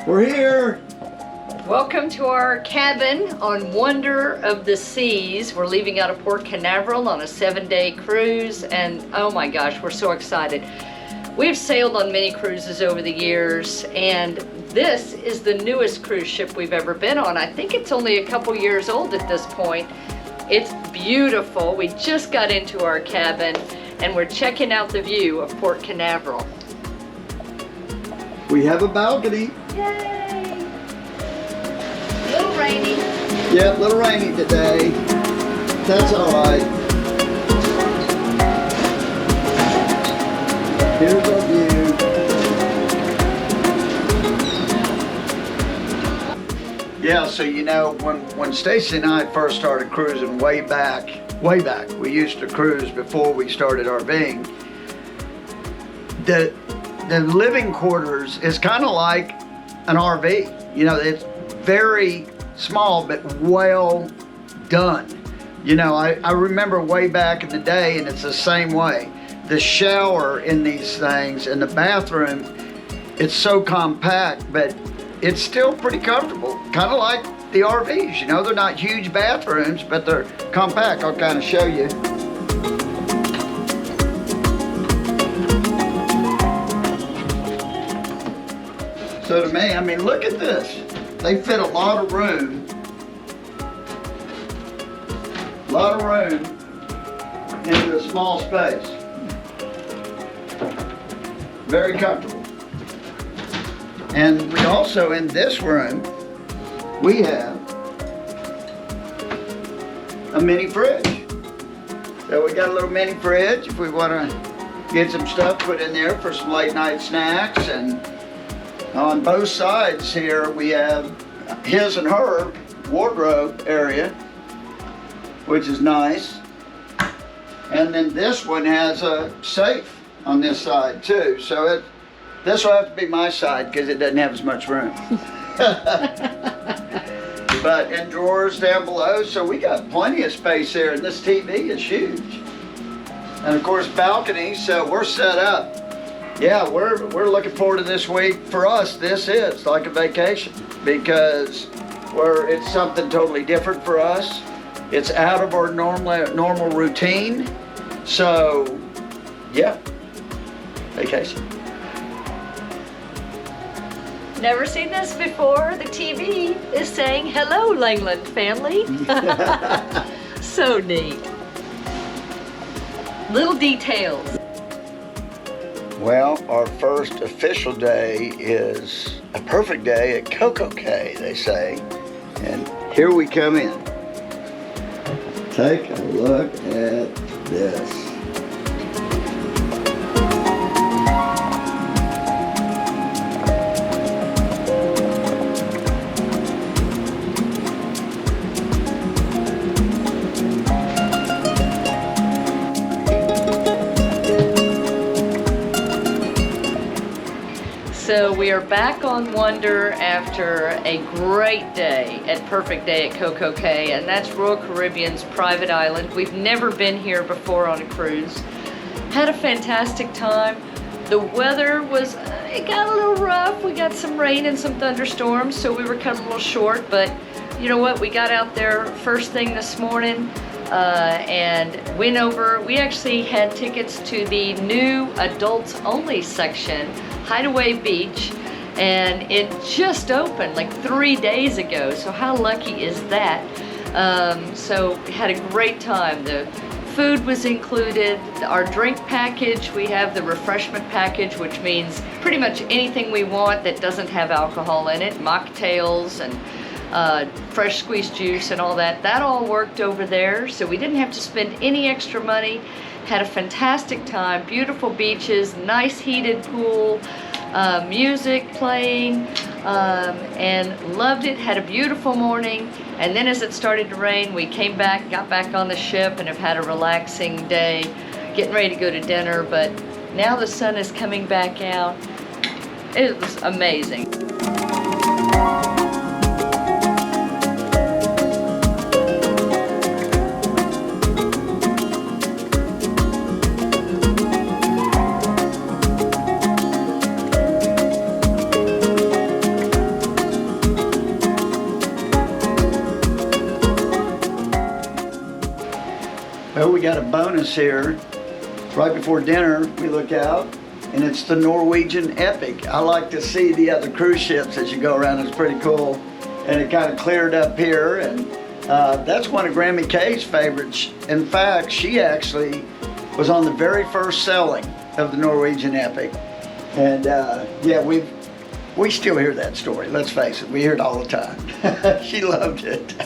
We're here. Welcome to our cabin on Wonder of the Seas. We're leaving out of Port Canaveral on a 7-day cruise, and oh my gosh, we're so excited. We've sailed on many cruises over the years, and this is the newest cruise ship we've ever been on. I think it's only a couple years old at this point. It's beautiful. We just got into our cabin, and we're checking out the view of Port Canaveral. We have a balcony. Yay! A little rainy. Yeah, a little rainy today. That's all right. Here's our view. Yeah, so you know, when Stacie and I first started cruising way back, we used to cruise before we started RVing. The living quarters is kind of like an RV. You know, it's very small but well done. You know, I remember way back in the day, and it's the same way. The shower in these things and the bathroom, it's so compact, but it's still pretty comfortable. Kind of like the RVs, you know, they're not huge bathrooms, but they're compact. I'll kind of show you. So to me, I mean, look at this. They fit a lot of room. Into a small space. Very comfortable. And we also, in this room, we have a mini fridge. So we got a little mini fridge if we want to get some stuff put in there for some late night snacks. And on both sides here, we have his and her wardrobe area, which is nice. And then this one has a safe on this side too. So this will have to be my side because it doesn't have as much room. But and drawers down below, so we got plenty of space here, and this TV is huge. And of course balconies, so we're set up. Yeah, we're looking forward to this week. For us, this is like a vacation because it's something totally different for us. It's out of our normal routine. So, yeah, vacation. Never seen this before. The TV is saying, "Hello, Langland family." So neat. Little details. Well, our first official day is a perfect day at CoCo Cay, they say. And here we come in. Take a look at this. So we are back on Wonder after a great day Perfect Day at CoCo Cay, and that's Royal Caribbean's private island. We've never been here before on a cruise. Had a fantastic time. The weather it got a little rough. We got some rain and some thunderstorms, so we were cut a little short, but you know what? We got out there first thing this morning and went over. We actually had tickets to the new adults only section, Hideaway Beach, and it just opened like 3 days ago, so how lucky is that? So we had a great time. The food was included, our drink package, we have the refreshment package, which means pretty much anything we want that doesn't have alcohol in it, mocktails and fresh squeezed juice and all that. That all worked over there, so we didn't have to spend any extra money. Had a fantastic time, beautiful beaches, nice heated pool, music playing, and loved it. Had a beautiful morning, and then as it started to rain, we came back, got back on the ship, and have had a relaxing day, getting ready to go to dinner, but now the sun is coming back out. It was amazing. Well, we got a bonus here. Right before dinner, we look out, and it's the Norwegian Epic. I like to see the other cruise ships as you go around. It's pretty cool. And it kind of cleared up here, and that's one of Grammy Kay's favorites. In fact, she actually was on the very first sailing of the Norwegian Epic. And yeah, we still hear that story, let's face it. We hear it all the time. She loved it.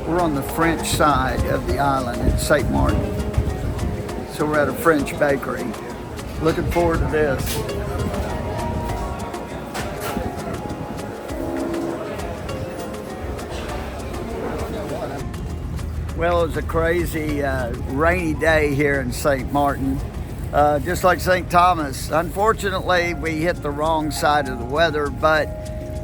We're on the French side of the island in St. Martin. So we're at a French bakery. Looking forward to this. Well, it was a crazy rainy day here in St. Martin. Just like St. Thomas. Unfortunately, we hit the wrong side of the weather, but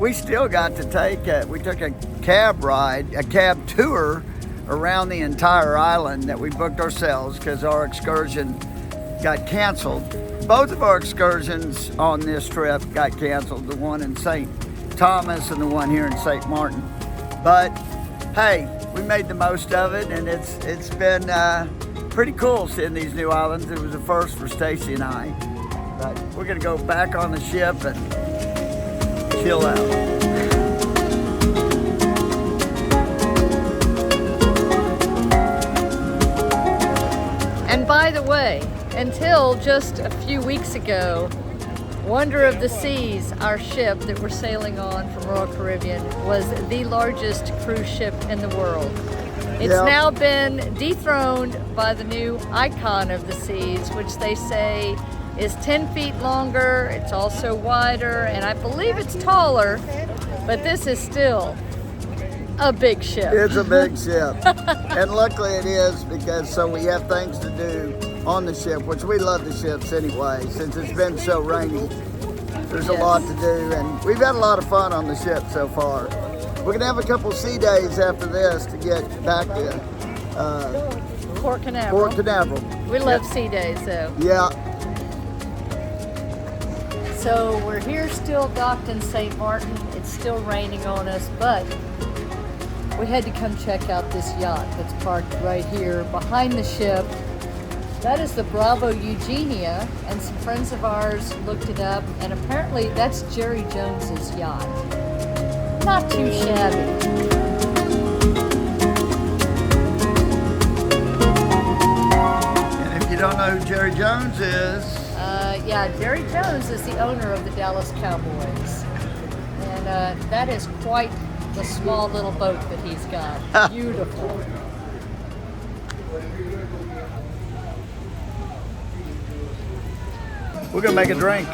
we still got to we took a cab ride, a cab tour around the entire island that we booked ourselves because our excursion got canceled. Both of our excursions on this trip got canceled, the one in St. Thomas and the one here in St. Martin. But hey, we made the most of it, and it's been pretty cool seeing these new islands. It was a first for Stacie and I. But we're gonna go back on the ship and chill out. And by the way, until just a few weeks ago, Wonder of the Seas, our ship that we're sailing on from Royal Caribbean, was the largest cruise ship in the world. It's now been dethroned by the new Icon of the Seas, which they say is 10 feet longer, it's also wider, and I believe it's taller, but this is still a big ship. It's a big ship. And luckily it is, because so we have things to do on the ship, which we love the ships anyway, since it's been so rainy. There's a lot to do, and we've had a lot of fun on the ship so far. We're gonna have a couple sea days after this to get back to Port Canaveral. Port Canaveral. We love sea days though. Yeah. So we're here still docked in St. Martin. It's still raining on us, but we had to come check out this yacht that's parked right here behind the ship. That is the Bravo Eugenia, and some friends of ours looked it up, and apparently that's Jerry Jones's yacht. Not too shabby. And if you don't know who Jerry Jones is, yeah, Jerry Jones is the owner of the Dallas Cowboys, and that is quite the small little boat that he's got. Beautiful. we're gonna make a drink.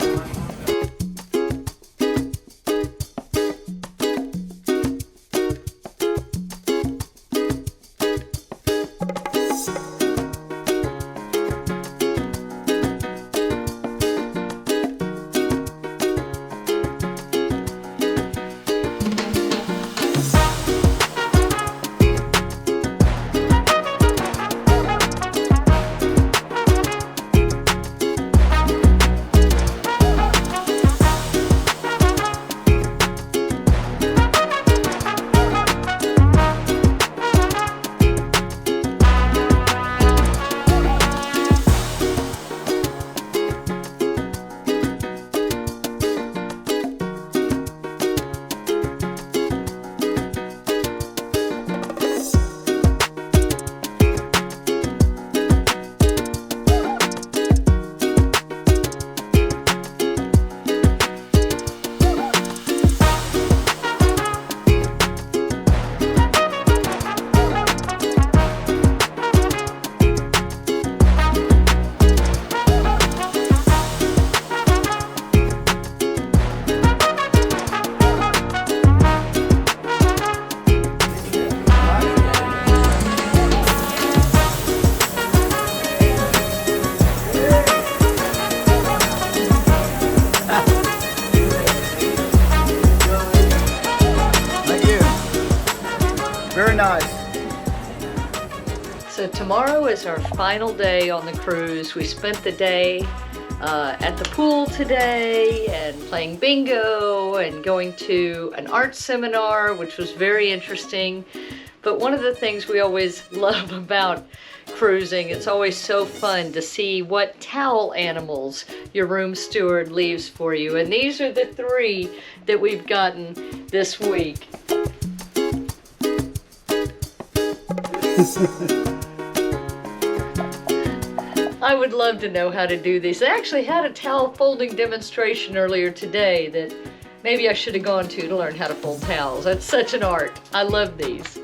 nice. So tomorrow is our final day on the cruise. We spent the day at the pool today and playing bingo and going to an art seminar, which was very interesting. But one of the things we always love about cruising, it's always so fun to see what towel animals your room steward leaves for you. And these are the 3 that we've gotten this week. I would love to know how to do these. I actually had a towel folding demonstration earlier today that maybe I should have gone to learn how to fold towels. That's such an art. I love these.